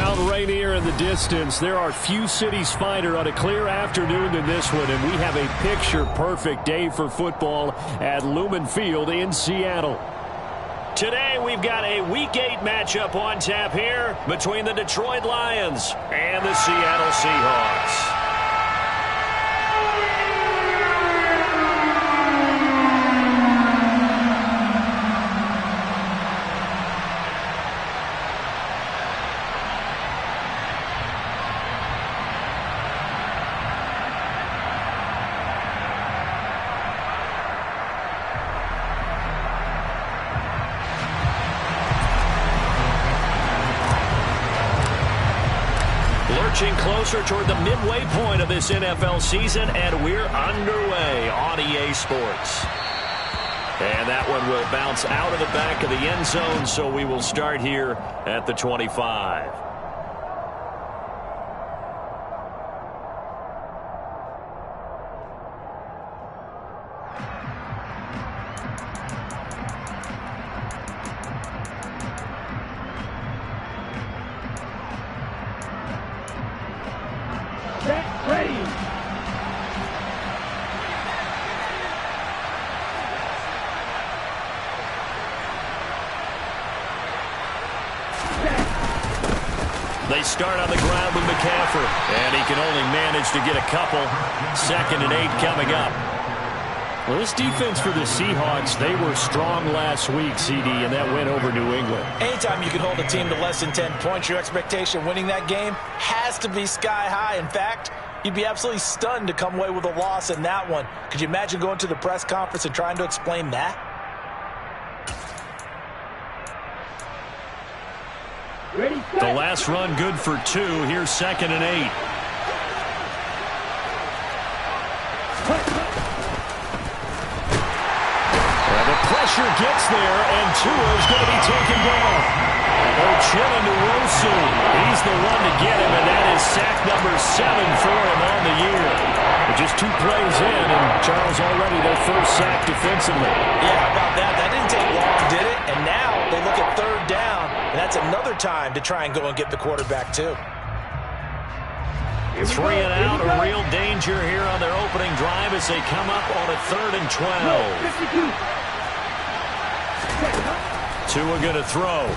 Mount Rainier in the distance. There are few cities finer on a clear afternoon than this one, and we have a picture-perfect day for football at Lumen Field in Seattle. Today, we've got a Week 8 matchup on tap here between the Detroit Lions and the Seattle Seahawks. Closer toward the midway point of this NFL season, and we're underway on EA Sports. And that one will bounce out of the back of the end zone, so we will start here at the 25. They start on the ground with McCaffrey, and he can only manage to get a couple. 2nd and 8 coming up. Well, this defense for the Seahawks, they were strong last week, CD, and that went over New England. Anytime you can hold a team to less than 10 points, your expectation winning that game has to be sky high. In fact, you'd be absolutely stunned to come away with a loss in that one. Could you imagine going to the press conference and trying to explain that? The last run good for 2. Here's 2nd and 8. Well, the pressure gets there, and Tua is going to be taken down. Uchenna Nwosu, he's the one to get him, and that is sack number 7 for him on the year. But just 2 plays in, and Charles already their first sack defensively. Yeah, how about that? That didn't take long, did it? And now they look at 3rd down. And that's another time to try and go and get the quarterback, too. 3 and out, a real danger here on their opening drive as they come up on a 3rd and 12. Tua going to throw.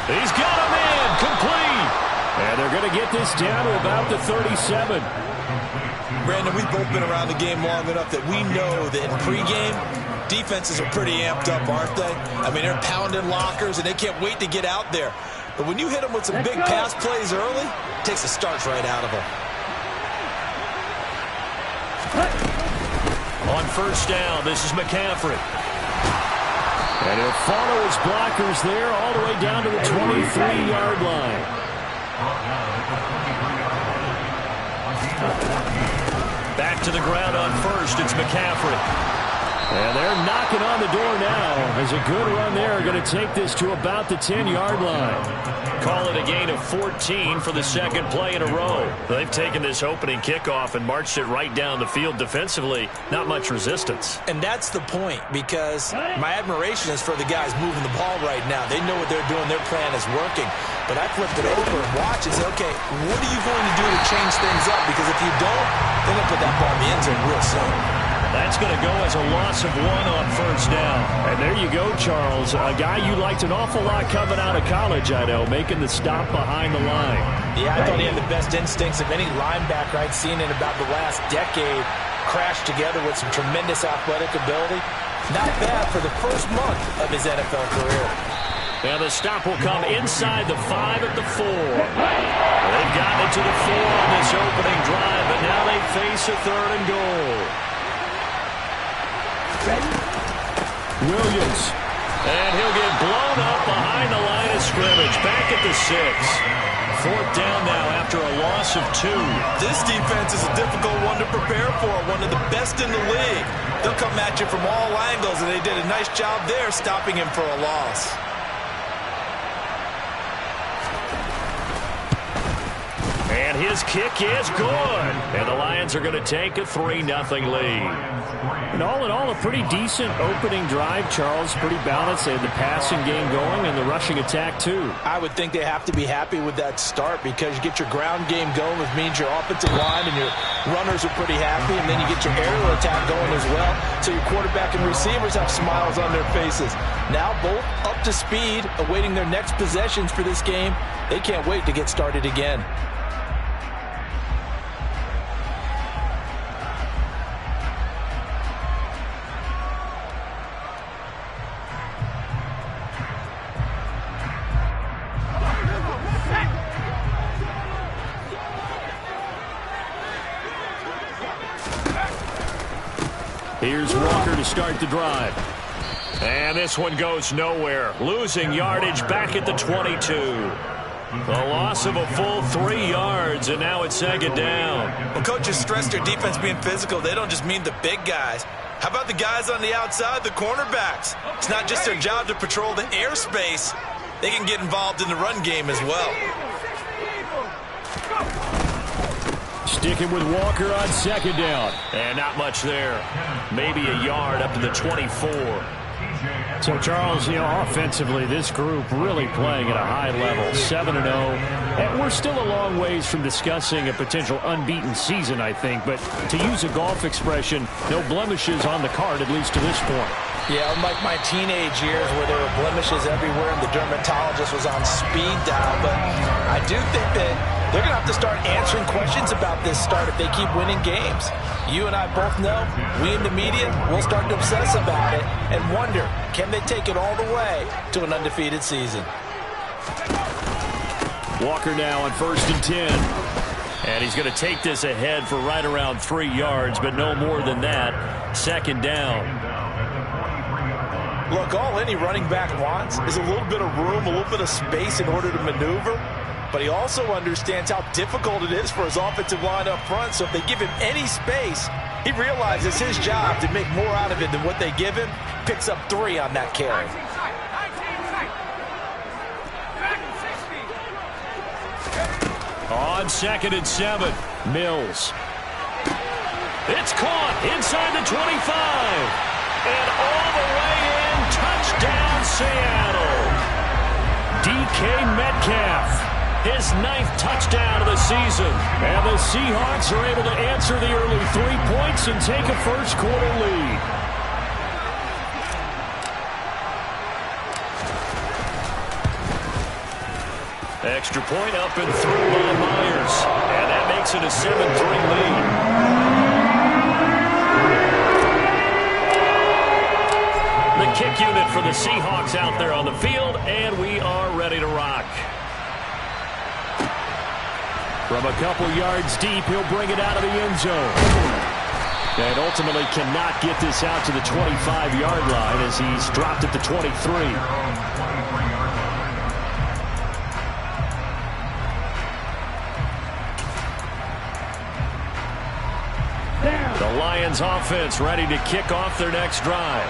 He's got a man, complete. And they're going to get this down to about the 37. Brandon, we've both been around the game long enough that we know that in pregame, defenses are pretty amped up, aren't they? I mean, they're pounding lockers, and they can't wait to get out there. But when you hit them with some big pass plays early, it takes the starch right out of them. On 1st down, this is McCaffrey. And he'll follow his blockers there all the way down to the 23-yard line. Back to the ground on 1st, it's McCaffrey. And they're knocking on the door now as a good run there. Going to take this to about the 10-yard line. Call it a gain of 14 for the 2nd play in a row. They've taken this opening kickoff and marched it right down the field defensively. Not much resistance. And that's the point, because my admiration is for the guys moving the ball right now. They know what they're doing. Their plan is working. But I flipped it over and watched and said, okay, what are you going to do to change things up? Because if you don't, they're going to put that ball in the end zone real soon. That's going to go as a loss of 1 on 1st down. And there you go, Charles. A guy you liked an awful lot coming out of college, I know, making the stop behind the line. Yeah, I thought he had the best instincts of any linebacker I'd seen in about the last decade. Crashed together with some tremendous athletic ability. Not bad for the first month of his NFL career. And the stop will come inside the 5 at the 4. They've gotten it to the 4 on this opening drive, but now they face a 3rd and goal. Williams. And he'll get blown up behind the line of scrimmage. Back at the 6. 4th down now after a loss of 2. This defense is a difficult one to prepare for. One of the best in the league. They'll come at you from all angles, and they did a nice job there stopping him for a loss. And his kick is good. And the Lions are going to take a 3-0 lead. And all in all, a pretty decent opening drive, Charles. Pretty balanced. They had the passing game going and the rushing attack, too. I would think they have to be happy with that start because you get your ground game going, which means your offensive line and your runners are pretty happy, and then you get your aerial attack going as well. So your quarterback and receivers have smiles on their faces. Now both up to speed, awaiting their next possessions for this game. They can't wait to get started again. Here's Walker to start the drive. And this one goes nowhere. Losing yardage back at the 22. A loss of a full 3 yards, and now it's second down. Well, coaches stress their defense being physical. They don't just mean the big guys. How about the guys on the outside, the cornerbacks? It's not just their job to patrol the airspace. They can get involved in the run game as well. Sticking with Walker on second down. And not much there. Maybe a yard up to the 24. So, Charles, offensively, this group really playing at a high level, 7-0. And we're still a long ways from discussing a potential unbeaten season, I think. But to use a golf expression, no blemishes on the card, at least to this point. Yeah, unlike my teenage years where there were blemishes everywhere and the dermatologist was on speed dial. But I do think that they're going to have to start answering questions about this start if they keep winning games. You and I both know, we in the media will start to obsess about it and wonder, can they take it all the way to an undefeated season? Walker now on 1st and 10. And he's going to take this ahead for right around 3 yards, but no more than that. Second down. Look, all any running back wants is a little bit of room, a little bit of space in order to maneuver. But he also understands how difficult it is for his offensive line up front. So if they give him any space, he realizes his job to make more out of it than what they give him. Picks up 3 on that carry. On 2nd and 7, Mills. It's caught inside the 25. And all the way in, touchdown Seattle. DK Metcalf. His 9th touchdown of the season. And the Seahawks are able to answer the early 3 points and take a first-quarter lead. Extra point up and through by Myers. And that makes it a 7-3 lead. The kick unit for the Seahawks out there on the field, and we are ready to rock. From a couple yards deep, he'll bring it out of the end zone. And ultimately cannot get this out to the 25-yard line as he's dropped at the 23. The Lions offense ready to kick off their next drive.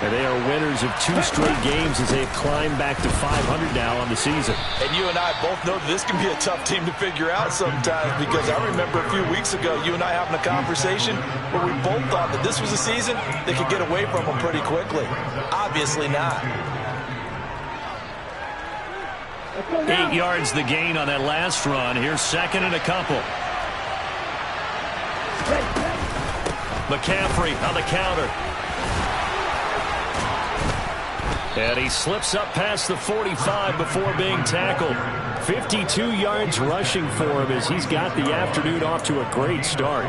And they are winners of 2 straight games as they've climbed back to 500 now on the season. And you and I both know this can be a tough team to figure out sometimes, because I remember a few weeks ago you and I having a conversation where we both thought that this was a season that could get away from them pretty quickly. Obviously not. 8 yards the gain on that last run. Here's 2nd and a couple. McCaffrey on the counter. And he slips up past the 45 before being tackled. 52 yards rushing for him as he's got the afternoon off to a great start.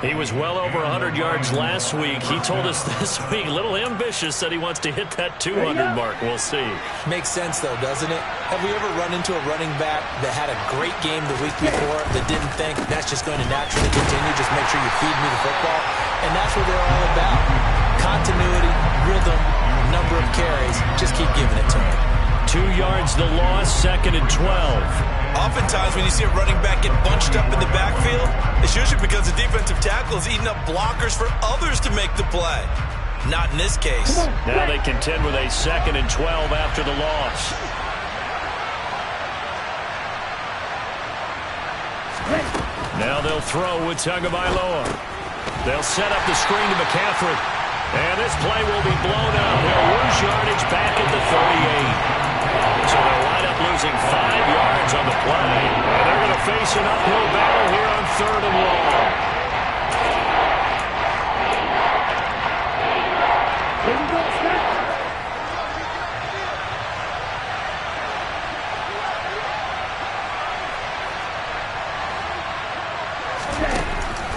He was well over 100 yards last week. He told us this week, a little ambitious, that he wants to hit that 200 mark. We'll see. Makes sense, though, doesn't it? Have we ever run into a running back that had a great game the week before that didn't think that's just going to naturally continue, just make sure you feed me the football? And that's what they're all about. Continuity, rhythm, number of carries. Just keep giving it to him. 2 yards the loss, 2nd and 12. Oftentimes when you see a running back get bunched up in the backfield, it's usually because the defensive tackle is eating up blockers for others to make the play. Not in this case. Now they contend with a 2nd and 12 after the loss. Now they'll throw with Tagovailoa. They'll set up the screen to McCaffrey. And this play will be blown out. They'll lose yardage back at the 38. So they'll wind up losing 5 yards on the play. And they're going to face an uphill battle here on 3rd and long.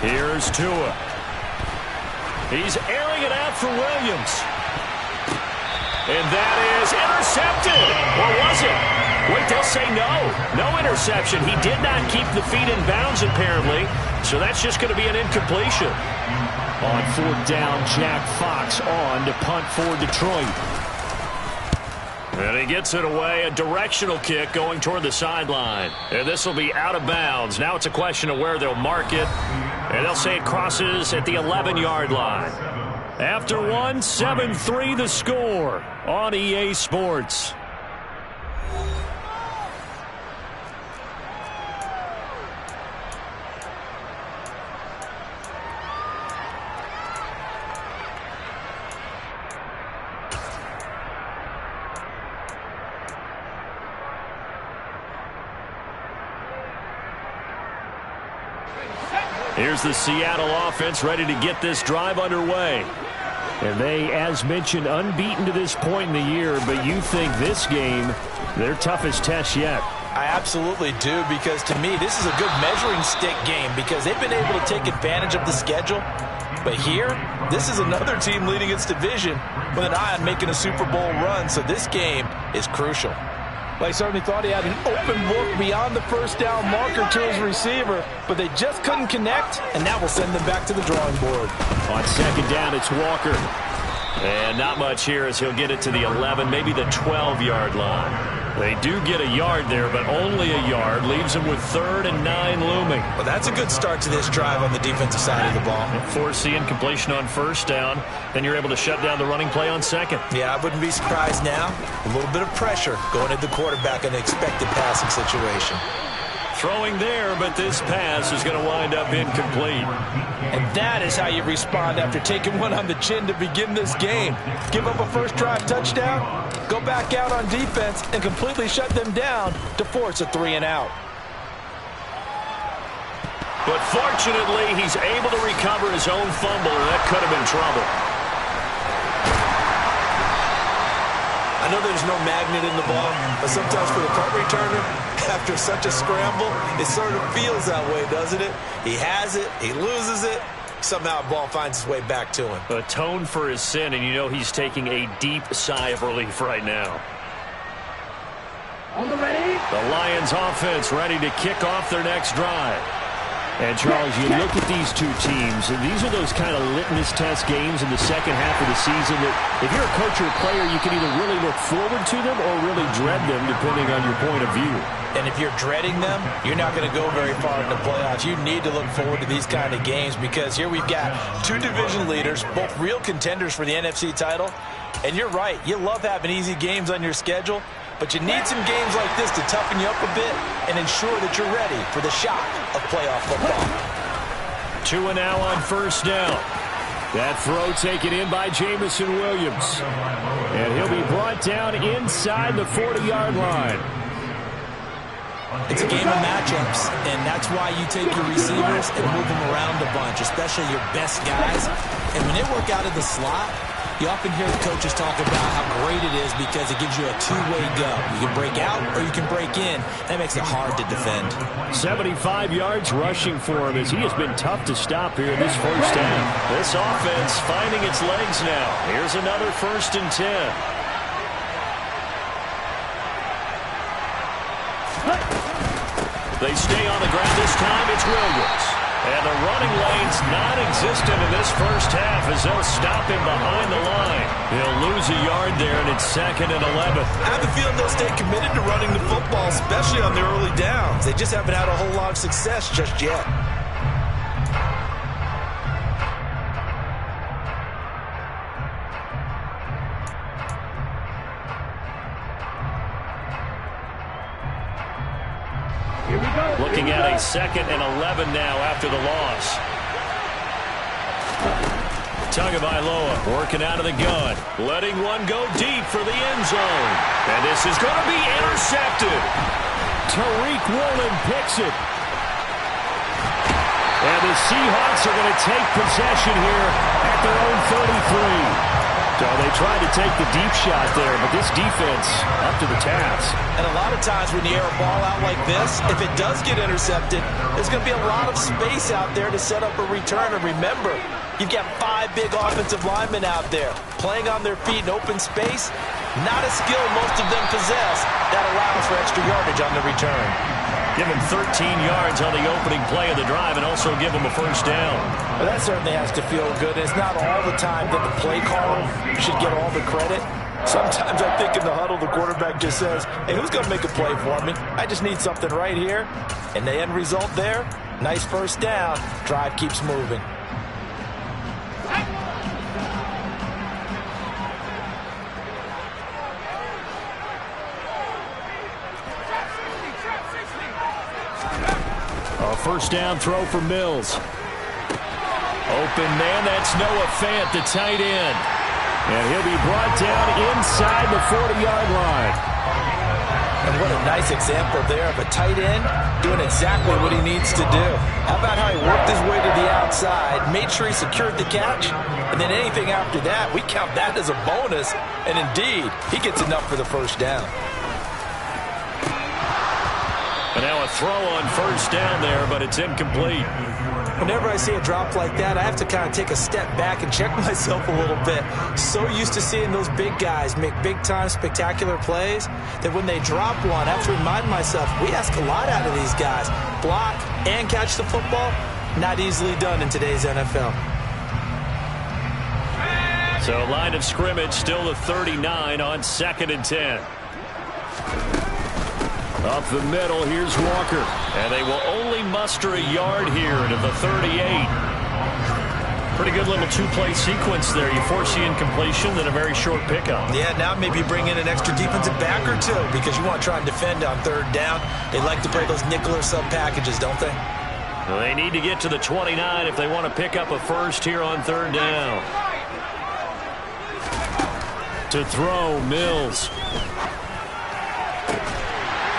Here's Tua. He's airing it out for Williams. And that is intercepted. Or was it? Wait, they'll say no. No interception. He did not keep the feet in bounds, apparently. So that's just going to be an incompletion. On 4th down, Jack Fox on to punt for Detroit. And he gets it away, a directional kick going toward the sideline. And this will be out of bounds. Now it's a question of where they'll mark it. And they'll say it crosses at the 11-yard line. After one, 7-3 the score on EA Sports. Here's the Seattle offense ready to get this drive underway. And they, as mentioned, unbeaten to this point in the year, but you think this game, their toughest test yet. I absolutely do, because to me, this is a good measuring stick game because they've been able to take advantage of the schedule. But here, this is another team leading its division with an eye on making a Super Bowl run, so this game is crucial. Well, he certainly thought he had an open look beyond the 1st down marker to his receiver, but they just couldn't connect, and that will send them back to the drawing board. On 2nd down, it's Walker. And not much here as he'll get it to the 11, maybe the 12-yard line. They do get a yard there, but only a yard. Leaves them with 3rd and 9 looming. Well, that's a good start to this drive on the defensive side of the ball. Force the incompletion on 1st down. Then you're able to shut down the running play on 2nd. Yeah, I wouldn't be surprised now. A little bit of pressure going at the quarterback in an expected passing situation. Throwing there, but this pass is going to wind up incomplete. And that is how you respond after taking one on the chin to begin this game. Give up a first drive touchdown, go back out on defense, and completely shut them down to force a 3-and-out. But fortunately, he's able to recover his own fumble, and that could have been trouble. I know there's no magnet in the ball, but sometimes for the punt returner, after such a scramble, it sort of feels that way, doesn't it? He has it, he loses it, somehow the ball finds its way back to him. Atone for his sin, and you know he's taking a deep sigh of relief right now. The Lions offense ready to kick off their next drive. And, Charles, you look at these two teams, and these are those kind of litmus test games in the second half of the season that if you're a coach or a player, you can either really look forward to them or really dread them, depending on your point of view. And if you're dreading them, you're not going to go very far in the playoffs. You need to look forward to these kind of games because here we've got 2 division leaders, both real contenders for the NFC title. And you're right, you love having easy games on your schedule, but you need some games like this to toughen you up a bit and ensure that you're ready for the shock of playoff football. 2 now on 1st down. That throw taken in by Jameson Williams. And he'll be brought down inside the 40-yard line. It's a game of matchups, and that's why you take your receivers and move them around a bunch, especially your best guys. And when they work out of the slot, you often hear the coaches talk about how great it is because it gives you a two-way go. You can break out or you can break in. That makes it hard to defend. 75 yards rushing for him as he has been tough to stop here this 1st half. This offense finding its legs now. Here's another 1st and 10. They stay on the ground this time. It's Williams. And the running lane's non-existent in this 1st half as they'll stop him behind the line. He'll lose a yard there, and it's 2nd and 11. I have a feeling they'll stay committed to running the football, especially on the early downs. They just haven't had a whole lot of success just yet. Looking at a 2nd and 11 now after the loss. Tagovailoa working out of the gun. Letting one go deep for the end zone. And this is going to be intercepted. Tariq Woolen picks it. And the Seahawks are going to take possession here at their own 33. So they tried to take the deep shot there, but this defense up to the task. And a lot of times when you air a ball out like this, if it does get intercepted, there's going to be a lot of space out there to set up a return. And remember, you've got 5 big offensive linemen out there playing on their feet in open space. Not a skill most of them possess that allows for extra yardage on the return. Give him 13 yards on the opening play of the drive and also give him a first down. Well, that certainly has to feel good. It's not all the time that the play caller should get all the credit. Sometimes I think in the huddle, the quarterback just says, hey, who's going to make a play for me? I just need something right here. And the end result there, nice first down. Drive keeps moving. A first down throw for Mills. Open man, that's Noah Fant, the tight end. And he'll be brought down inside the 40-yard line. And what a nice example there of a tight end doing exactly what he needs to do. How about how he worked his way to the outside, made sure he secured the catch, and then anything after that, we count that as a bonus. And indeed, he gets enough for the first down. And now a throw on first down there, but it's incomplete. Whenever I see a drop like that, I have to kind of take a step back and check myself a little bit. So used to seeing those big guys make big-time spectacular plays that when they drop one, I have to remind myself, we ask a lot out of these guys. Block and catch the football, not easily done in today's NFL. So line of scrimmage still the 39 on 2nd and 10. Up the middle, here's Walker. And they will only muster a yard here to the 38. Pretty good little 2-play sequence there. You force the incompletion, then a very short pickup. Yeah, now maybe bring in an extra defensive back or two because you want to try and defend on 3rd down. They like to play those nickel or sub packages, don't they? Well, they need to get to the 29 if they want to pick up a first here on 3rd down. To throw, Mills.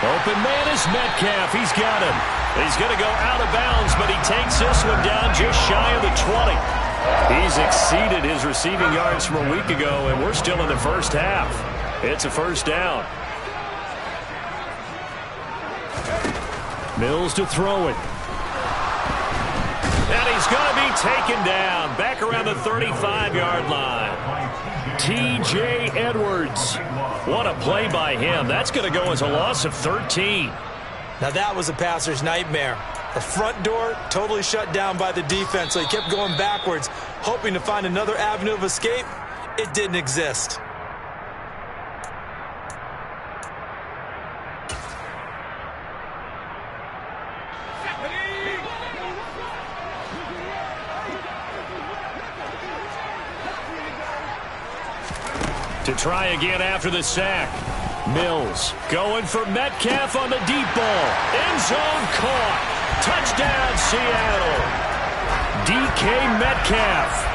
Open man is Metcalf. He's got him. He's going to go out of bounds, but he takes this one down just shy of the 20. He's exceeded his receiving yards from a week ago, and we're still in the first half. It's a first down. Mills to throw it. And he's going to be taken down back around the 35-yard line. T.J. Edwards. What a play by him. That's going to go as a loss of 13. Now that was a passer's nightmare. The front door totally shut down by the defense, so he kept going backwards, hoping to find another avenue of escape. It didn't exist. To try again after the sack. Mills going for Metcalf on the deep ball. End zone caught. Touchdown, Seattle. DK Metcalf.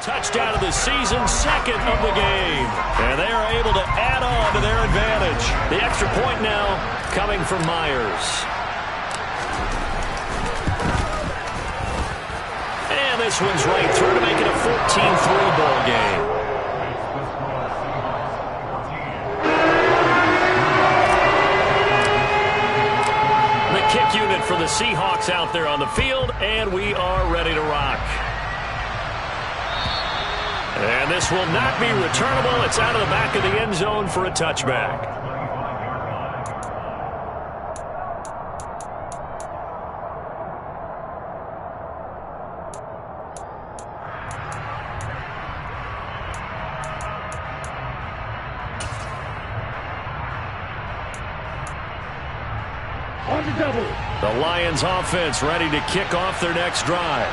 Touchdown of the season, second of the game. And they are able to add on to their advantage. The extra point now coming from Myers. And this one's right through to make it a 14-3 ball game. The kick unit for the Seahawks out there on the field, and we are ready to rock. And this will not be returnable. It's out of the back of the end zone for a touchback. The Lions offense ready to kick off their next drive.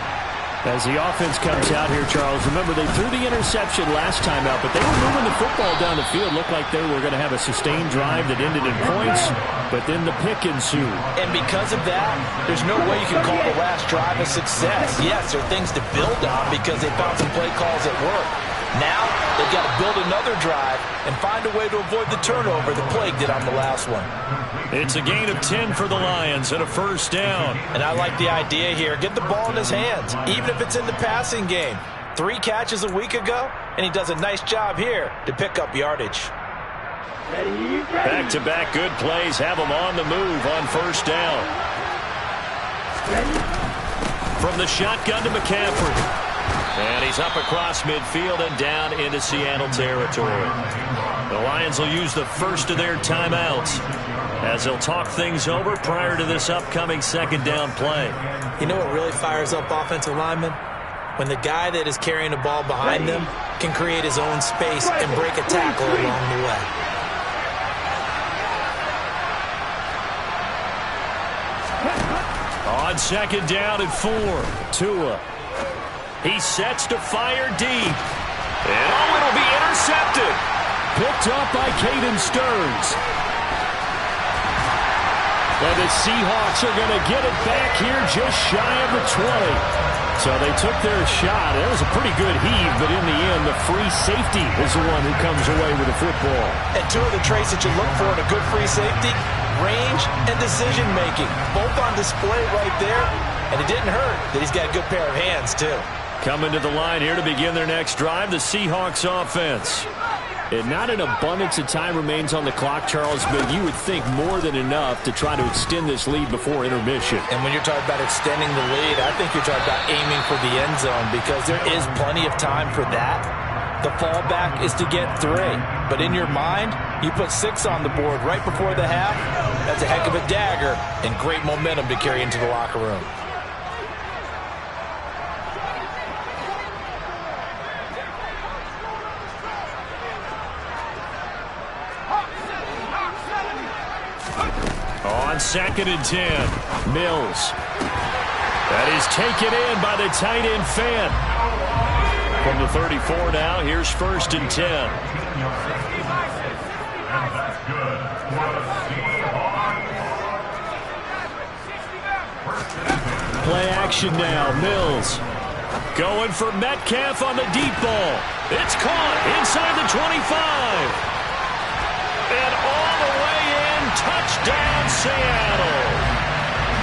As the offense comes out here, Charles, remember they threw the interception last time out, but they were moving the football down the field. Looked like they were going to have a sustained drive that ended in points, but then the pick ensued. And because of that, there's no way you can call the last drive a success. Yes, there are things to build on because they found some play calls that work. Now, they've got to build another drive and find a way to avoid the turnover that plagued it on the last one. It's a gain of 10 for the Lions and a first down. And I like the idea here. Get the ball in his hands, even if it's in the passing game. 3 catches a week ago, and he does a nice job here to pick up yardage. Back-to-back good plays have him on the move on first down. From the shotgun to McCaffrey. And he's up across midfield and down into Seattle territory. The Lions will use the first of their timeouts as they'll talk things over prior to this upcoming second down play. You know what really fires up offensive linemen? When the guy that is carrying the ball behind them can create his own space and break a tackle along the way. On second down and 4, Tua. He sets to fire deep. And it'll be intercepted. Picked up by Caden Stearns. And the Seahawks are going to get it back here just shy of the 20. So they took their shot. It was a pretty good heave, but in the end, the free safety is the one who comes away with the football. And 2 of the traits that you look for in a good free safety, range and decision-making. Both on display right there. And it didn't hurt that he's got a good pair of hands, too. Coming to the line here to begin their next drive, the Seahawks offense. And not an abundance of time remains on the clock, Charles, but you would think more than enough to try to extend this lead before intermission. And when you're talking about extending the lead, I think you're talking about aiming for the end zone because there is plenty of time for that. The fallback is to get 3. But in your mind, you put 6 on the board right before the half. That's a heck of a dagger and great momentum to carry into the locker room. On second and 10, Mills. That is taken in by the tight end Fant. From the 34 now, here's first and 10. Play action now, Mills. Going for Metcalf on the deep ball. It's caught inside the 25. And all the way in, touchdown Seattle.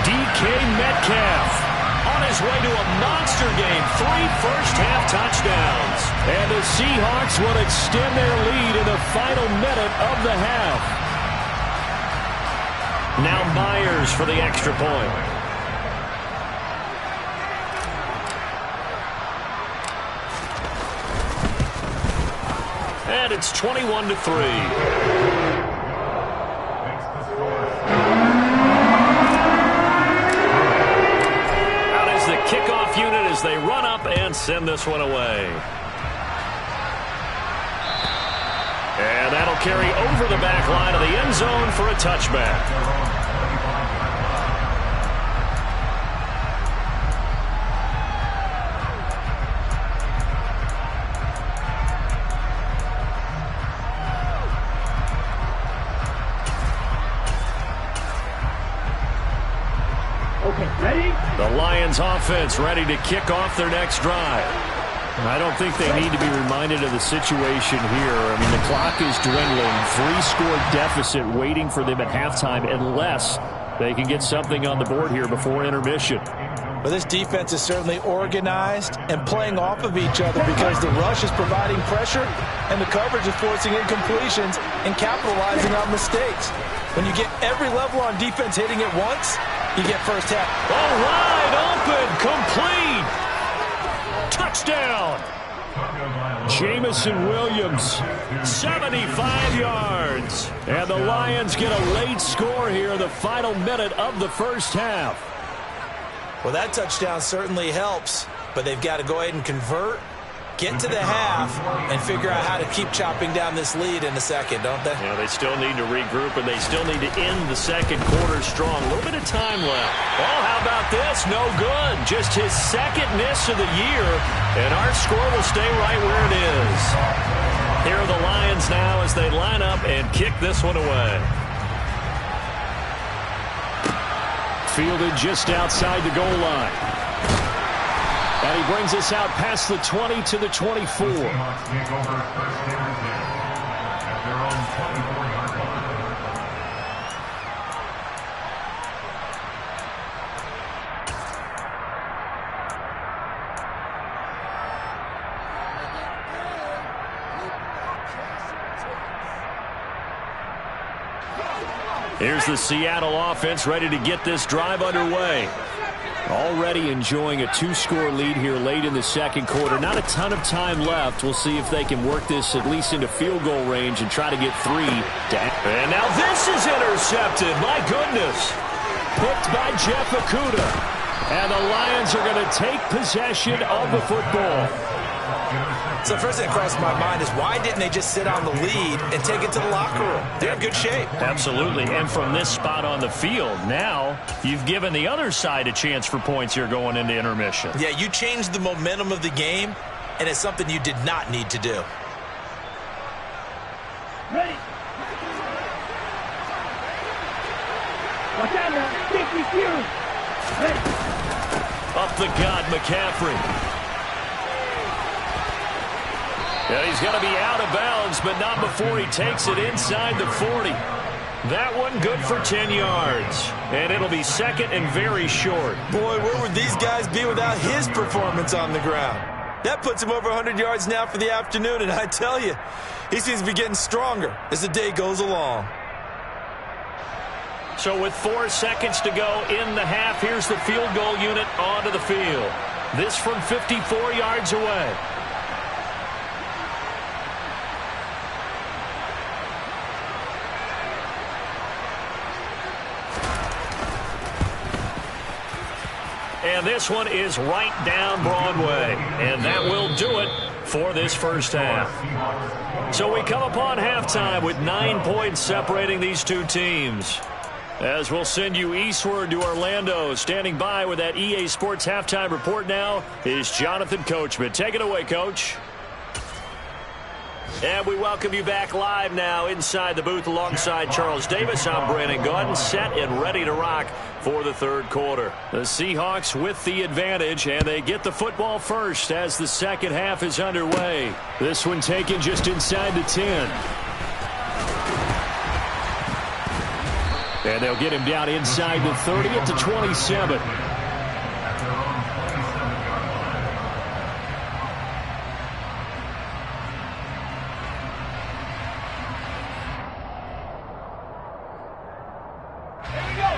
DK Metcalf on his way to a monster game. 3 first-half touchdowns. And the Seahawks will extend their lead in the final minute of the half. Now Myers for the extra point. And it's 21-3. Kickoff unit as they run up and send this one away. And that'll carry over the back line of the end zone for a touchback. The Lions offense ready to kick off their next drive. I don't think they need to be reminded of the situation here. I mean, the clock is dwindling. 3-score deficit waiting for them at halftime unless they can get something on the board here before intermission. Well, this defense is certainly organized and playing off of each other because the rush is providing pressure and the coverage is forcing incompletions and capitalizing on mistakes. When you get every level on defense hitting it once, you get first half. Oh, wide open, complete. Touchdown. Jamison Williams, 75 yards. And the Lions get a late score here in the final minute of the first half. Well, that touchdown certainly helps, but they've got to go ahead and convert, get to the half, and figure out how to keep chopping down this lead in the second, don't they? Yeah, they still need to regroup, and they still need to end the second quarter strong. A little bit of time left. Oh, how about this? No good. Just his second miss of the year, and our score will stay right where it is. Here are the Lions now as they line up and kick this one away. Fielded just outside the goal line. And he brings us out past the 20 to the 24. Here's the Seattle offense ready to get this drive underway. Already enjoying a 2-score lead here late in the second quarter. Not a ton of time left. We'll see if they can work this at least into field goal range and try to get 3. And now this is intercepted. My goodness. Picked by Jeff Okudah. And the Lions are going to take possession of the football. So the first thing that crossed my mind is why didn't they just sit on the lead and take it to the locker room? They're in good shape. Absolutely. And from this spot on the field, now you've given the other side a chance for points here going into intermission. Yeah, you changed the momentum of the game, and it's something you did not need to do. Ready. Watch out now. Sticky Fury. Ready. Up the gut, McCaffrey. Yeah, he's going to be out of bounds, but not before he takes it inside the 40. That one good for 10 yards. And it'll be second and very short. Boy, where would these guys be without his performance on the ground? That puts him over 100 yards now for the afternoon, and I tell you, he seems to be getting stronger as the day goes along. So with 4 seconds to go in the half, here's the field goal unit onto the field. This from 54 yards away. And this one is right down Broadway. And that will do it for this first half. So we come upon halftime with 9 points separating these two teams. As we'll send you eastward to Orlando. Standing by with that EA Sports halftime report now is Jonathan Coachman. Take it away, Coach. And we welcome you back live now inside the booth alongside Charles Davis. I'm Brandon Gaudin, set and ready to rock for the third quarter. The Seahawks with the advantage, and they get the football first as the second half is underway. This one taken just inside the 10. And they'll get him down inside the 30 at the 27.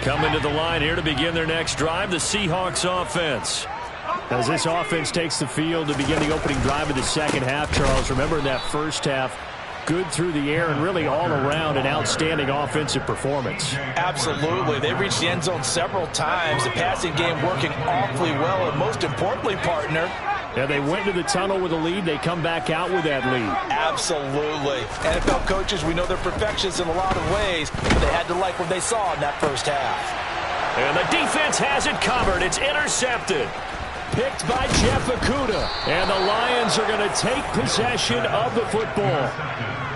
Coming to the line here to begin their next drive, the Seahawks offense. As this offense takes the field to begin the opening drive of the second half, Charles, remember in that first half, good through the air and really all around an outstanding offensive performance. Absolutely. They reached the end zone several times. The passing game working awfully well, and most importantly, partner, yeah, they went to the tunnel with a lead. They come back out with that lead. Absolutely. NFL coaches, we know they're perfectionists in a lot of ways, but they had to like what they saw in that first half. And the defense has it covered. It's intercepted. picked by Jeff Okudah. And the Lions are going to take possession of the football.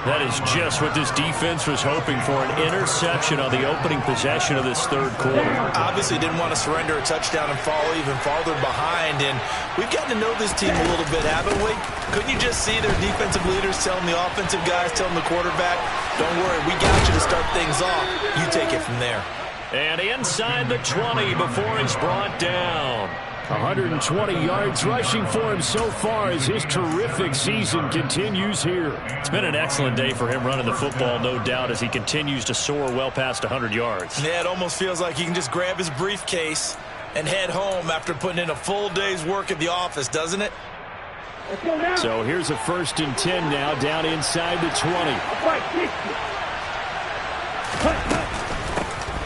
That is just what this defense was hoping for, an interception on the opening possession of this third quarter. Obviously didn't want to surrender a touchdown and fall even farther behind, and we've gotten to know this team a little bit, haven't we? Couldn't you just see their defensive leaders telling the offensive guys, telling the quarterback, don't worry, we got you to start things off. You take it from there. And inside the 20 before he's brought down. 120 yards rushing for him so far as his terrific season continues here. It's been an excellent day for him running the football, no doubt, as he continues to soar well past 100 yards. Yeah, it almost feels like he can just grab his briefcase and head home after putting in a full day's work at the office, doesn't it? So here's a 1st and 10 now, down inside the 20.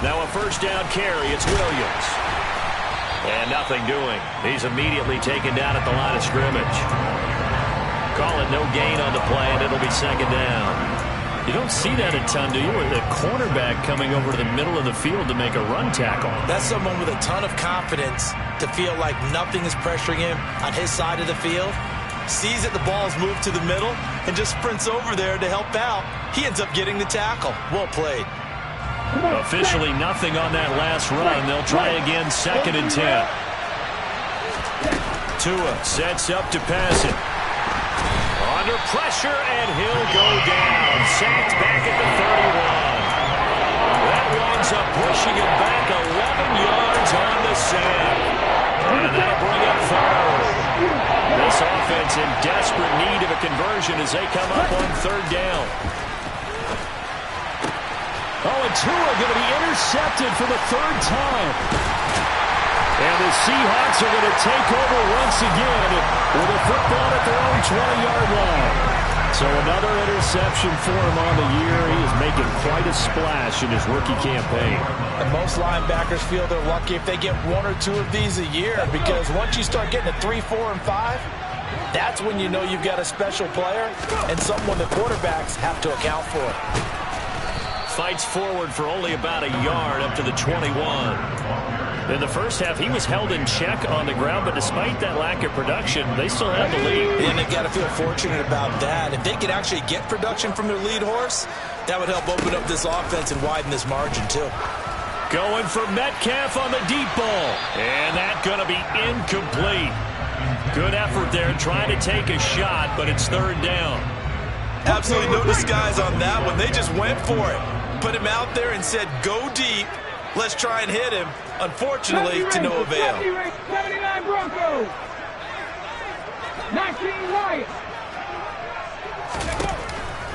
Now a first down carry. It's Williams. And nothing doing. He's immediately taken down at the line of scrimmage. Call it no gain on the play, and it'll be 2nd down. You don't see that a ton, do you? With the cornerback coming over to the middle of the field to make a run tackle. That's someone with a ton of confidence to feel like nothing is pressuring him on his side of the field. Sees that the ball's moved to the middle and just sprints over there to help out. He ends up getting the tackle. Well played. Officially nothing on that last run. They'll try again, 2nd and 10. Tua sets up to pass it. Under pressure, and he'll go down. Sacked back at the 31. That winds up pushing him back 11 yards on the sack. And that'll bring up 3rd. This offense in desperate need of a conversion as they come up on 3rd down. Oh, and Tua going to be intercepted for the 3rd time. And the Seahawks are going to take over once again with a football at their own 20-yard line. So another interception for him on the year. He is making quite a splash in his rookie campaign. And most linebackers feel they're lucky if they get 1 or 2 of these a year, because once you start getting to 3, 4, and 5, that's when you know you've got a special player and someone the quarterbacks have to account for. Fights forward for only about a yard up to the 21. In the first half, he was held in check on the ground, but despite that lack of production, they still have the lead. And they've got to feel fortunate about that. If they could actually get production from their lead horse, that would help open up this offense and widen this margin, too. Going for Metcalf on the deep ball. And that's going to be incomplete. Good effort there trying to take a shot, but it's 3rd down. Absolutely no disguise on that one. They just went for it. Put him out there and said, go deep. Let's try and hit him. Unfortunately, to no avail. 79 Broncos. 19 Lions.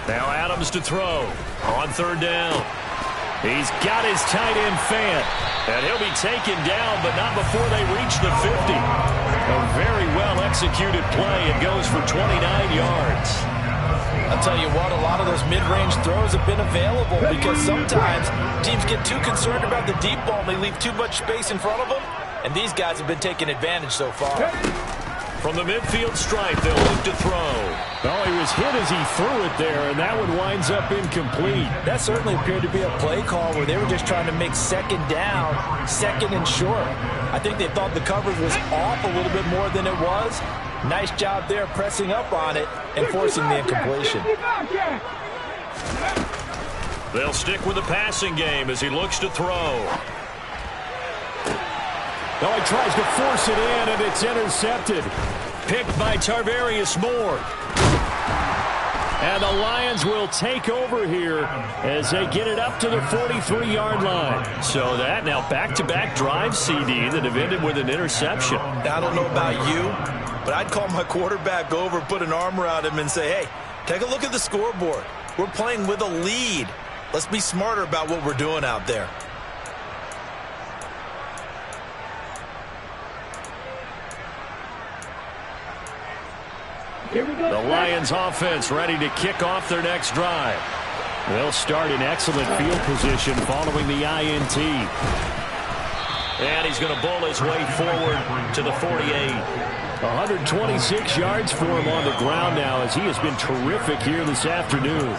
Now Adams to throw on 3rd down. He's got his tight end Fant. And he'll be taken down, but not before they reach the 50. A very well-executed play. It goes for 29 yards. I'll tell you what, a lot of those mid-range throws have been available because sometimes teams get too concerned about the deep ball and they leave too much space in front of them, and these guys have been taking advantage so far. From the midfield stripe, they'll look to throw. Oh, he was hit as he threw it there, and that one winds up incomplete. That certainly appeared to be a play call where they were just trying to make 2nd down, 2nd and short. I think they thought the coverage was off a little bit more than it was. Nice job there pressing up on it and forcing the incompletion. They'll stick with the passing game as he looks to throw. Oh, he tries to force it in, and it's intercepted. Picked by Tarvarius Moore. And the Lions will take over here as they get it up to the 43-yard line. So that now back-to-back drive, CD, that have ended with an interception. I don't know about you, but I'd call my quarterback over, put an arm around him, and say, hey, take a look at the scoreboard. We're playing with a lead. Let's be smarter about what we're doing out there. The Lions offense ready to kick off their next drive. They'll start in excellent field position following the INT. And he's going to bull his way forward to the 48. 126 yards for him on the ground now as he has been terrific here this afternoon.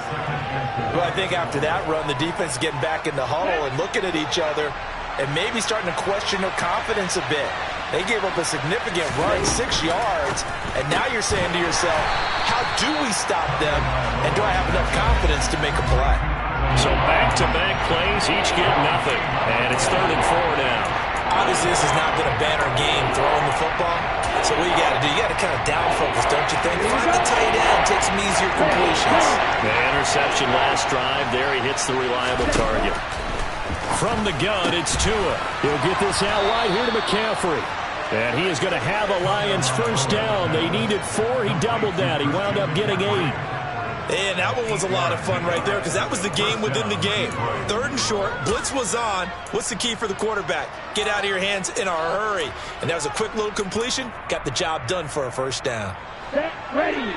Well, I think after that run, the defense is getting back in the huddle and looking at each other and maybe starting to question their confidence a bit. They gave up a significant run, 6 yards, and now you're saying to yourself, how do we stop them, and do I have enough confidence to make a play? So back-to-back plays, each get nothing, and it's 3rd and 4 now. Obviously, this has not been a banner game throwing the football. So what you got to do, you got to kind of down focus, don't you think? Find the tight end, take some easier completions. The interception last drive. There he hits the reliable target. From the gun, it's Tua. He'll get this out wide here to McCaffrey. And he is going to have a Lions first down. They needed 4. He doubled that. He wound up getting 8. And that one was a lot of fun right there because that was the game within the game. 3rd and short, blitz was on. What's the key for the quarterback? Get out of your hands in a hurry. And that was a quick little completion. Got the job done for a first down. Set, ready.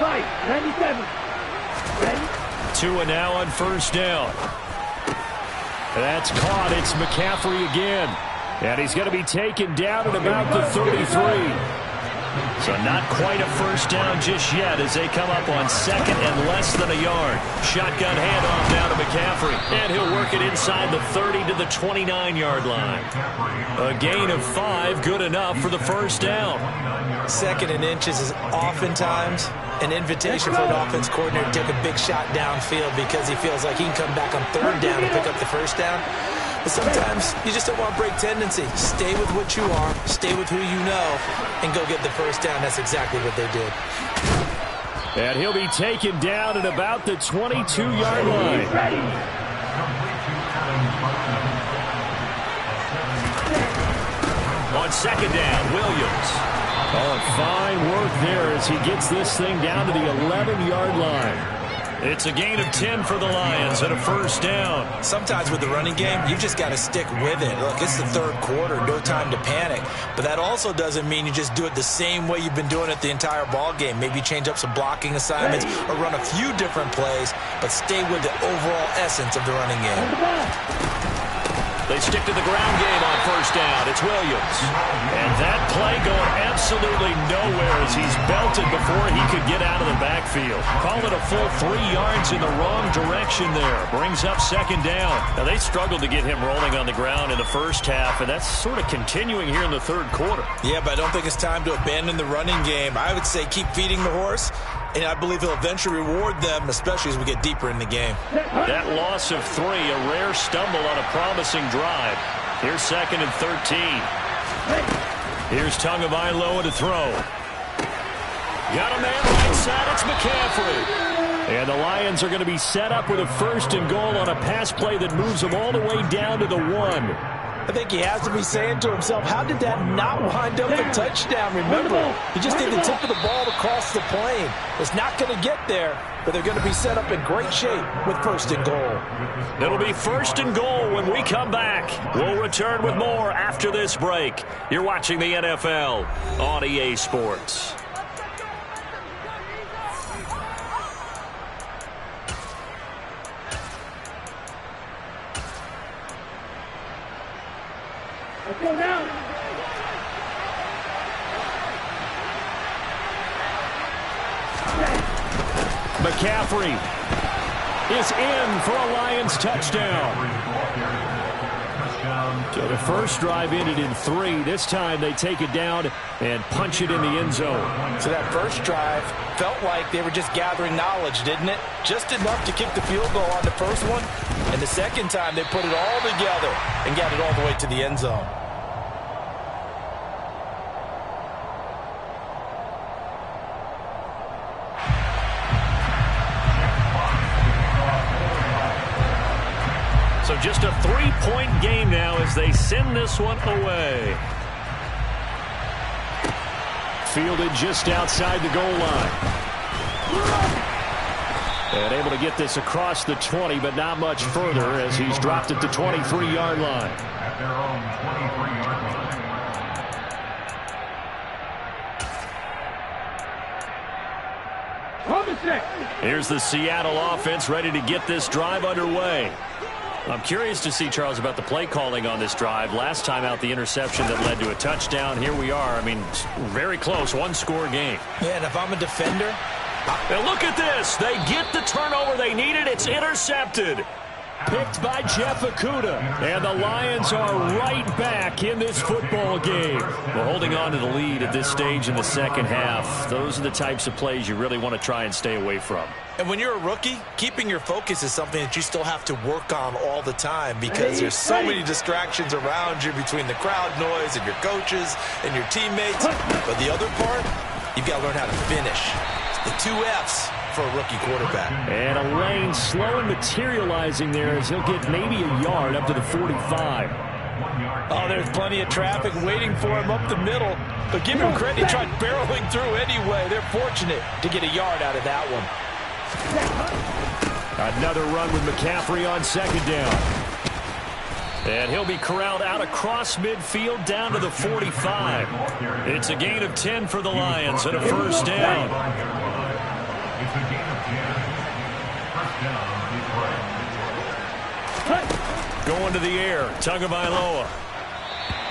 Fight, 97. Ready. Tua now on first down. That's caught. It's McCaffrey again. And he's going to be taken down at about the 33. So not quite a first down just yet as they come up on 2nd and less than a yard. Shotgun handoff now to McCaffrey. And he'll work it inside the 30 to the 29-yard line. A gain of 5, good enough for the first down. 2nd and inches is oftentimes an invitation for an offense coordinator to take a big shot downfield because he feels like he can come back on 3rd down and pick up the first down. But sometimes you just don't want to break tendency. Stay with what you are, stay with who you know, and go get the first down. That's exactly what they did. And he'll be taken down at about the 22-yard line. On 2nd down, Williams. Oh, fine work there as he gets this thing down to the 11-yard line. It's a gain of 10 for the Lions and a first down. Sometimes with the running game, you just got to stick with it. Look, it's the 3rd quarter, no time to panic. But that also doesn't mean you just do it the same way you've been doing it the entire ball game. Maybe change up some blocking assignments or run a few different plays, but stay with the overall essence of the running game. They stick to the ground game on first down. It's Williams. And that play going absolutely nowhere as he's belted before he could get out of the backfield. Call it a full 3 yards in the wrong direction there. Brings up 2nd down. Now, they struggled to get him rolling on the ground in the first half, and that's sort of continuing here in the 3rd quarter. Yeah, but I don't think it's time to abandon the running game. I would say keep feeding the horse, and I believe he'll eventually reward them, especially as we get deeper in the game. That loss of 3, a rare stumble on a promising drive. Here's 2nd and 13. Here's Tagovailoa to throw. Got a man right side. It's McCaffrey. And the Lions are going to be set up with a 1st and goal on a pass play that moves them all the way down to the 1. I think he has to be saying to himself, how did that not wind up a touchdown? Remember, he just did the tip of the ball across the plane. It's not going to get there, but they're going to be set up in great shape with 1st and goal. It'll be 1st and goal when we come back. We'll return with more after this break. You're watching the NFL on EA Sports. Let's go now. McCaffrey is in for a Lions touchdown. So the first drive ended in 3. This time they take it down and punch it in the end zone. So that first drive felt like they were just gathering knowledge, didn't it? Just enough to kick the field goal on the first one. And the second time they put it all together and got it all the way to the end zone. So just a 3-point game now as they send this one away. Fielded just outside the goal line. And able to get this across the 20, but not much further as he's dropped at the 23-yard line. At their own 23-yard line. Here's the Seattle offense ready to get this drive underway. I'm curious to see, Charles, about the play calling on this drive. Last time out, the interception that led to a touchdown. Here we are. I mean, very close, 1-score game. Yeah, and if I'm a defender, And look at this. They get the turnover they needed. It's intercepted. Picked by Jeff Okudah. And the Lions are right back in this football game. Well, holding on to the lead at this stage in the second half, those are the types of plays you really want to try and stay away from. And when you're a rookie, keeping your focus is something that you still have to work on all the time because there's so many distractions around you between the crowd noise and your coaches and your teammates. But the other part, you've got to learn how to finish. The 2 F's for a rookie quarterback. And a lane slow and materializing there as he'll get maybe a yard up to the 45. Oh, there's plenty of traffic waiting for him up the middle. But give him credit, he tried barreling through anyway. They're fortunate to get a yard out of that one. Another run with McCaffrey on second down. And he'll be corralled out across midfield down to the 45. It's a gain of 10 for the Lions and a first down. It's a gain of 10. First down, Detroit. Going to the air, Tagovailoa.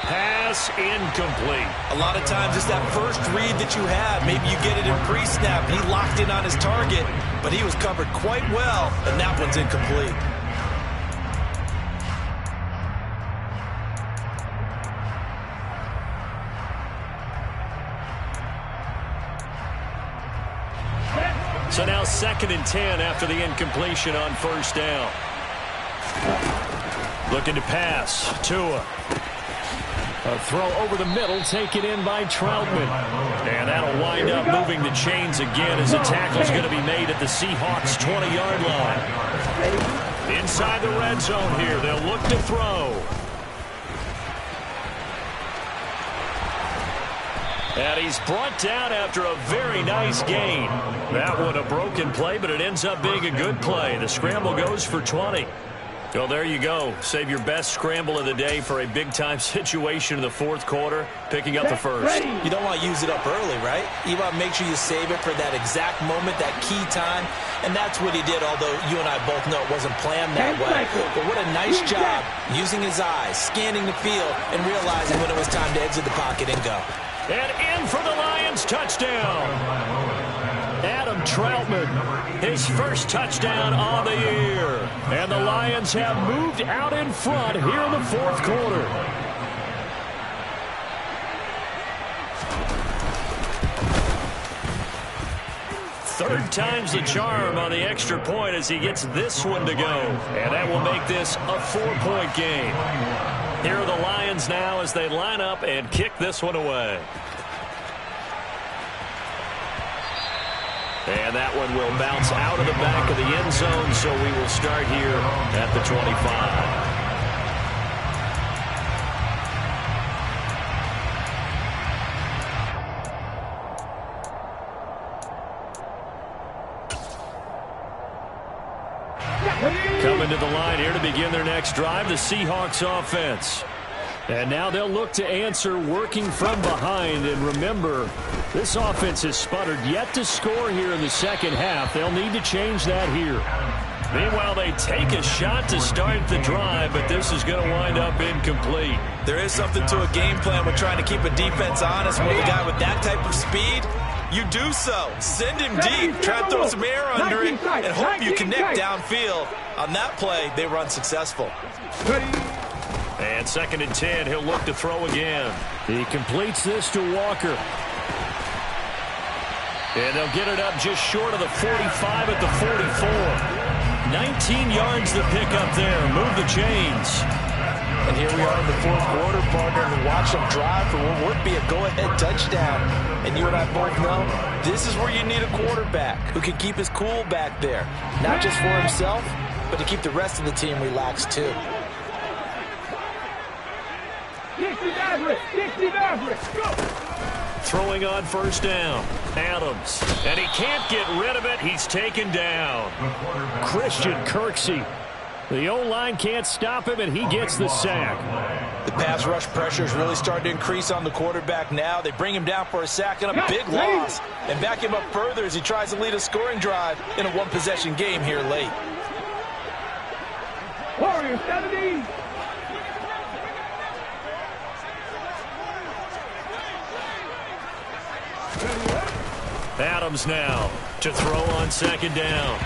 Pass incomplete. A lot of times it's that first read that you have. Maybe you get it in pre-snap. He locked in on his target, but he was covered quite well, and that one's incomplete. So now 2nd and 10 after the incompletion on first down. Looking to pass. Tua. A throw over the middle taken in by Troutman. And that'll wind up moving the chains again as the tackle's going to be made at the Seahawks' 20-yard line. Inside the red zone here. They'll look to throw. And he's brought down after a very nice gain. That one a broken play, but it ends up being a good play. The scramble goes for 20. Well, there you go. Save your best scramble of the day for a big-time situation in the 4th quarter, picking up the first. You don't want to use it up early, right? You want to make sure you save it for that exact moment, that key time. And that's what he did, although you and I both know it wasn't planned that way. But what a nice job using his eyes, scanning the field, and realizing when it was time to exit the pocket and go. And in for the Lions, touchdown. Adam Troutman, his first touchdown on the year. And the Lions have moved out in front here in the 4th quarter. Third time's the charm on the extra point as he gets this one to go. And that will make this a 4-point game. Here are the Lions now as they line up and kick this one away. And that one will bounce out of the back of the end zone, so we will start here at the 25. Coming to the line here to begin their next drive, the Seahawks offense. And now they'll look to answer working from behind. And remember, this offense has sputtered yet to score here in the second half. They'll need to change that here. Meanwhile, they take a shot to start the drive, but this is going to wind up incomplete. There is something to a game plan with trying to keep a defense honest. With a guy with that type of speed, you do so. Send him deep, try to throw some air under it, and hope you connect downfield. On that play, they were unsuccessful. And 2nd and 10, he'll look to throw again. He completes this to Walker. And they'll get it up just short of the 45 at the 44. 19 yards to pick up there. Move the chains. And here we are in the 4th quarter, partner, and watch them drive for what would be a go-ahead touchdown. And you and I both know this is where you need a quarterback who can keep his cool back there. Not just for himself, but to keep the rest of the team relaxed too. Throwing on first down. Adams. And he can't get rid of it. He's taken down. Christian Kirksey. The O-line can't stop him, and he gets the sack. The pass rush pressure is really starting to increase on the quarterback now. They bring him down for a sack and a big loss. And back him up further as he tries to lead a scoring drive in a one-possession game here late. Warrior 70. Adams now To throw on second down.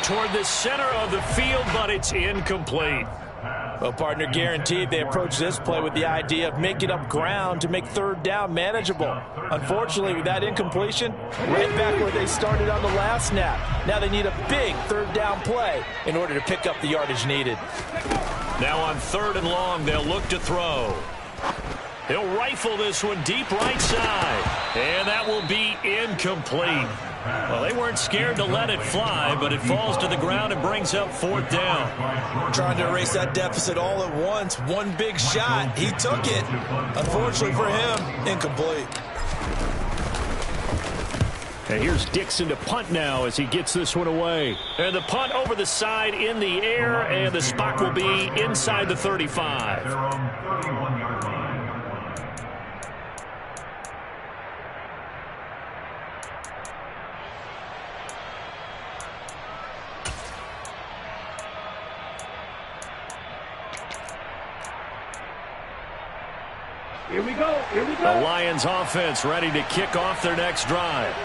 Toward the center of the field, but it's incomplete. Well, partner, guaranteed they approach this play with the idea of making up ground to make third down manageable. Unfortunately, with that incompletion, right back where they started on the last snap. Now they need a big third down play in order to pick up the yardage needed. Now on 3rd and long, they'll look to throw. He'll rifle this one deep right side. And that will be incomplete. Well, they weren't scared to let it fly, but it falls to the ground and brings up 4th down. Trying to erase that deficit all at once. One big shot. He took it. Unfortunately for him, incomplete. And here's Dixon to punt now as he gets this one away. And the punt over the side in the air, and the spot will be inside the 35. They're on 31-yard line. Here we go. Here we The go. Lions offense ready to kick off their next drive.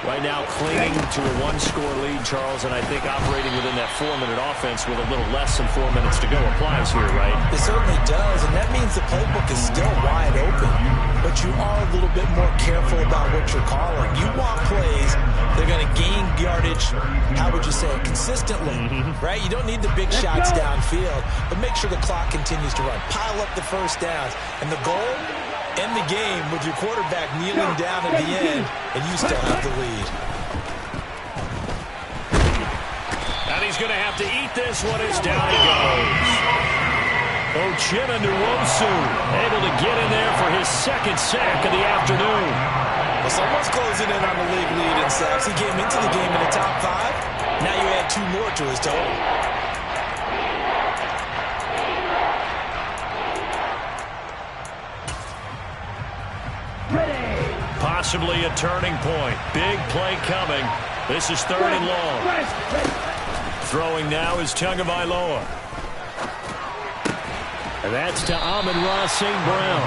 Right now clinging to a 1-score lead, Charles, and I think operating within that 4-minute offense with a little less than 4 minutes to go applies here, right? It certainly does, and that means the playbook is still wide open. But you are a little bit more careful about what you're calling. You want plays they're going to gain yardage, how would you say it, consistently, right? You don't need the big shots downfield, but make sure the clock continues to run. Pile up the first downs, and the goal, end the game with your quarterback kneeling down at the end, and you still have the lead. And he's going to have to eat this one as down he goes. Uchenna Nwosu able to get in there for his 2nd sack of the afternoon. Well, someone's closing in on the league lead in sacks. He came into the game in the top 5. Now you add 2 more to his total. Possibly a turning point. Big play coming. This is 3rd and long. Throwing now is Tagovailoa. And that's to Amon-Ra St. Brown.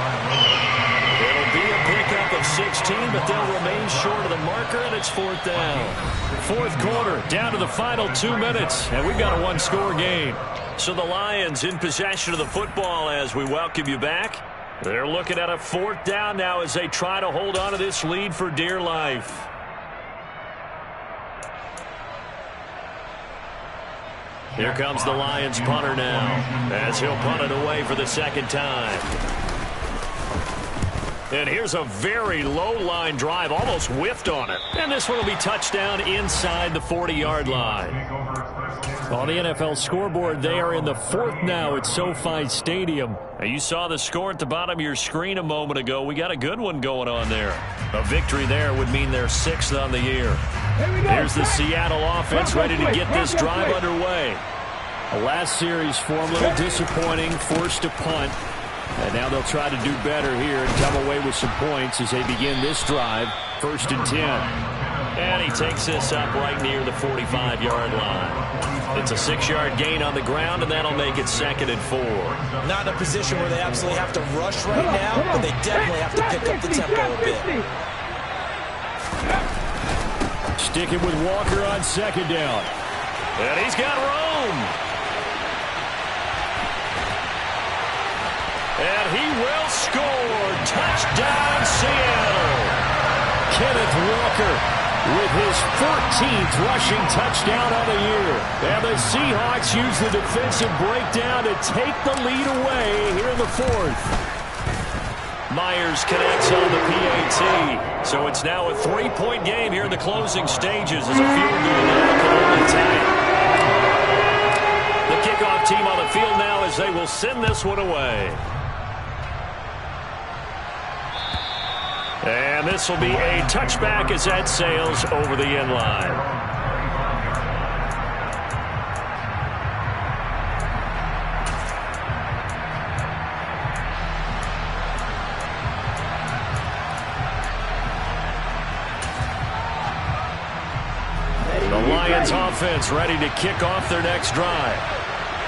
It'll be a pickup of 16, but they'll remain short of the marker, and it's 4th down. 4th quarter, down to the final 2 minutes, and we've got a 1-score game. So the Lions in possession of the football as we welcome you back. They're looking at a 4th down now as they try to hold on to this lead for dear life. Here comes the Lions punter now as he'll punt it away for the 2nd time. And here's a very low-line drive, almost whiffed on it. And this one will be touchdown inside the 40-yard line. On the NFL scoreboard, they are in the 4th now at SoFi Stadium. Now, you saw the score at the bottom of your screen a moment ago. We got a good one going on there. A victory there would mean they're 6th on the year. Here's the Seattle offense ready to get this drive underway. The last series form a little disappointing, forced to punt. And now they'll try to do better here and come away with some points as they begin this drive. 1st and 10. And he takes this up right near the 45-yard line. It's a 6-yard gain on the ground, and that'll make it 2nd and 4. Not in a position where they absolutely have to rush right now, but they definitely have to pick up the tempo a bit. Sticking with Walker on 2nd down. And he's got room. And he will score. Touchdown, Seattle. Kenneth Walker with his 14th rushing touchdown on the year. And the Seahawks use the defensive breakdown to take the lead away here in the 4th. Myers connects on the PAT. So it's now a 3-point game here in the closing stages as a field goal now can only tie it. The kickoff team on the field now as they will send this one away. And this will be a touchback as that sails over the end line. The Lions offense ready to kick off their next drive.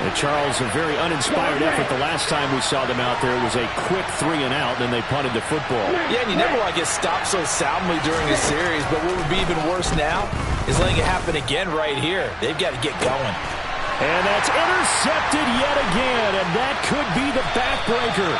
And Charles, a very uninspired effort the last time we saw them out there. It was a quick 3-and-out, then they punted the football. Yeah, and you never want to get stopped so soundly during a series, but what would be even worse now, is letting it happen again right here. They've got to get going. And that's intercepted yet again, and that could be the backbreaker.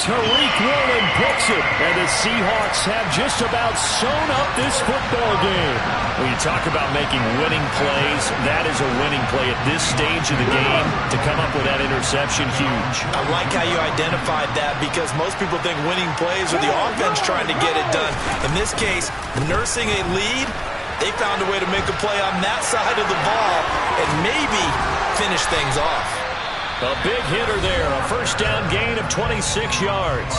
Tariq Woolen picks it, and the Seahawks have just about sewn up this football game. When you talk about making winning plays, that is a winning play at this stage of the game. To come up with that interception, huge. I like how you identified that because most people think winning plays are the offense trying to get it done. In this case, nursing a lead, they found a way to make a play on that side of the ball and maybe finish things off. A big hitter there, a first down gain of 26 yards.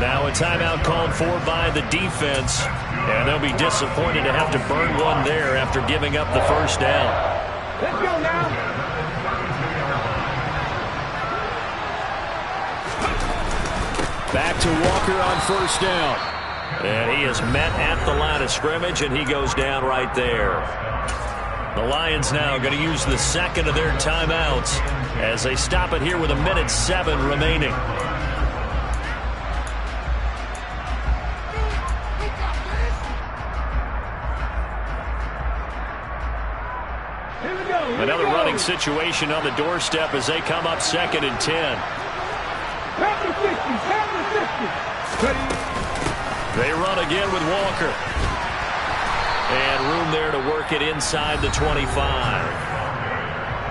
Now a timeout called for by the defense, and they'll be disappointed to have to burn one there after giving up the first down. Let's go now. Back to Walker on first down. And he is met at the line of scrimmage, and he goes down right there. The Lions now going to use the second of their timeouts as they stop it here with 1:07 remaining. Another running situation on the doorstep as they come up 2nd and 10. They run again with Walker. And room there to work it inside the 25.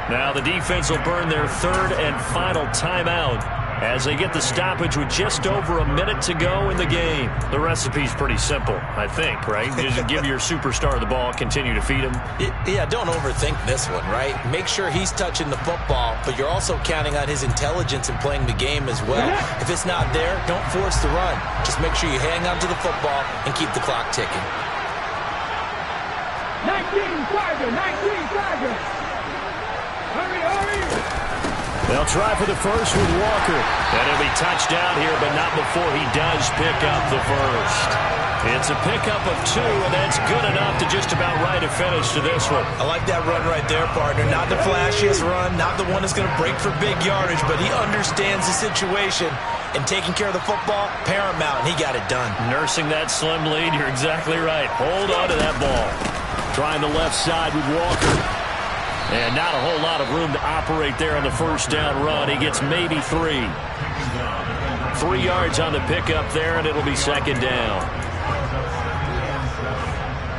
Now the defense will burn their third and final timeout as they get the stoppage with just over a minute to go in the game. The recipe's pretty simple, I think, right? Just give your superstar the ball, continue to feed him. Yeah, don't overthink this one, right? Make sure he's touching the football, but you're also counting on his intelligence in playing the game as well. If it's not there, don't force the run. Just make sure you hang on to the football and keep the clock ticking. 19 Tiger. Hurry. They'll try for the first with Walker. And he'll be touched down here, but not before he does pick up the first. It's a pickup of 2, and that's good enough to just about write a finish to this one. I like that run right there, partner. Not the flashiest run, not the one that's going to break for big yardage, but he understands the situation, and taking care of the football, paramount, and he got it done. Nursing that slim lead, you're exactly right. Hold on to that ball. Trying the left side with Walker. And not a whole lot of room to operate there on the first down run. He gets maybe 3. 3 yards on the pickup there, and it'll be 2nd down.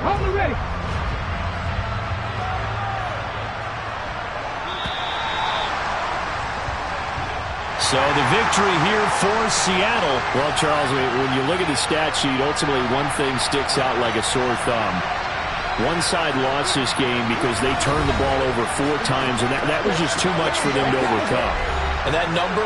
Hold it ready. So the victory here for Seattle. Well, Charles, when you look at the stat sheet, ultimately one thing sticks out like a sore thumb. One side lost this game because they turned the ball over 4 times, and that was just too much for them to overcome. And that number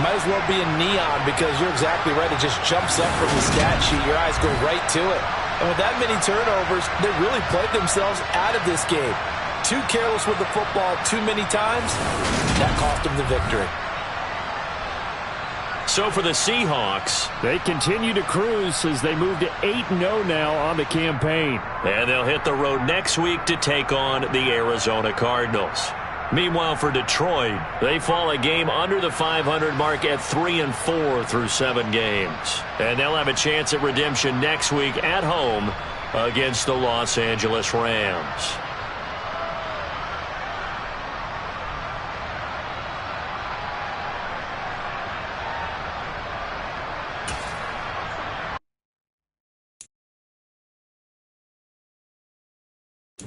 might as well be in neon because you're exactly right. It just jumps up from the stat sheet. Your eyes go right to it. And with that many turnovers, they really played themselves out of this game. Too careless with the football too many times. That cost them the victory. So for the Seahawks, they continue to cruise as they move to 8-0 now on the campaign. And they'll hit the road next week to take on the Arizona Cardinals. Meanwhile, for Detroit, they fall a game under the 500 mark at 3-4 through 7 games. And they'll have a chance at redemption next week at home against the Los Angeles Rams. You